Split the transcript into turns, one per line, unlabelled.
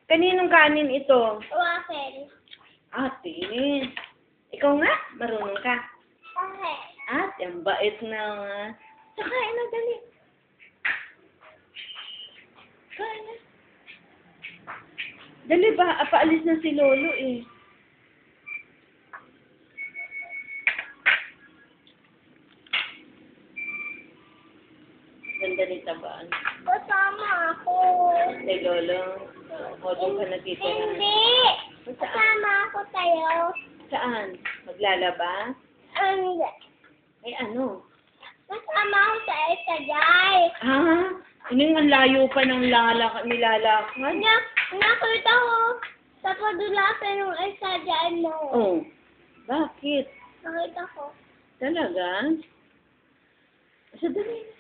Kaninong kanin ito?
Waffle.
Ate. Ikaw nga, marunong ka.
Okay.
Ate, ang bait na. Kain na, dali. Kain na. Dali ba? Paalis na si Lolo eh. Ganda ni Tabaan.
Kasama ako.
Kay Lolo. O, doon ka nagtitira.
Hindi. Kasama ako tayo.
Saan? Maglalaba?
And,
Ay, ano?
kasama ako sa Esagay.
Ah, ang layo pa ng nilalakad.
Nakita ko sa padulasan ng Esagay mo.
Oh, bakit?
Nakita ko.
Talaga? Sa dali na.